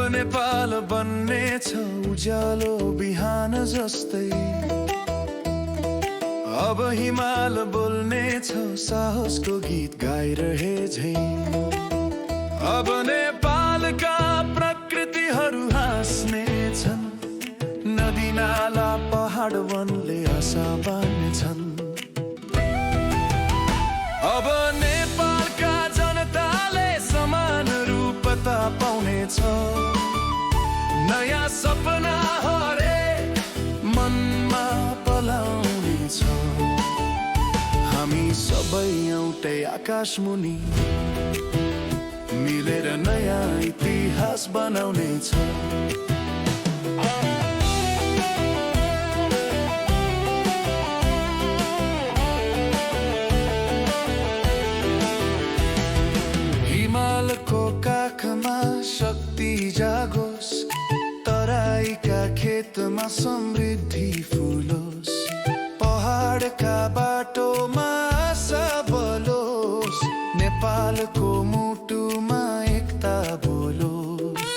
नेपाल बन्ने छ उज्यालो बिहान जस्तै। अब हिमाल बोल्ने छ साहसको गीत गाइरहे झै। अब नेपालका प्रकृतिहरू हाँस्ने छन्, नदी नाला पहाड वनले आशा बाँड्ने छन्। अब नेपालका जनताले समान रूपता पाउनेछ। नयाँ सपना हरे मनमा पलाउनेछ। हामी सबै एउटै आकाश मुनि मिलेर नयाँ इतिहास बनाउनेछ। हिमालको काखमा शक्ति जागोस्, तराईका खेतमा समृद्धि फुलोस्, पहाडका बाटोमा आशा बलोस्, नेपालको मुटुमा एकता बोलोस्।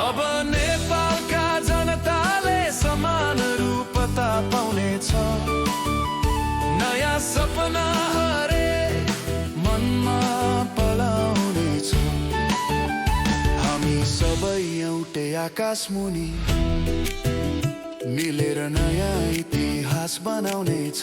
अब नेपालका जनताले समान रूपता पाउनेछ। नयाँ सपना हरे मनमा पलाउनेछ। हामी सबै एउटै आकाश मुनि मिलेर नयाँ इतिहास बनाउनेछ।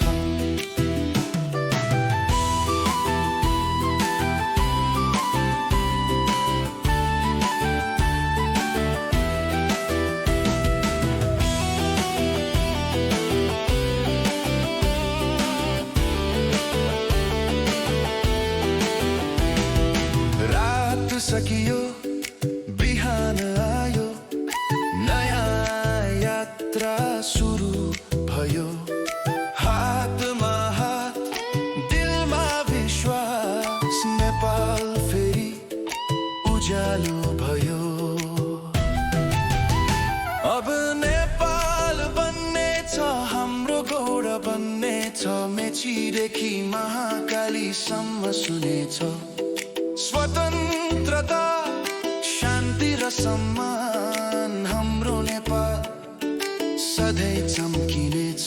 सकियो बिहान आयो, नयाँ यात्रा सुरु भयो। हातमा हात दिलमा विश्वास, नेपाल फेरि उज्यालो भयो। अब नेपाल बन्ने छ हाम्रो गौरव बन्ने छ। मेचीदेखि महाकालीसम्म सुनेछ। स्वतन्त्रता शान्ति र सम्मान हाम्रो नेपाल सधैँ चम्किनेछ।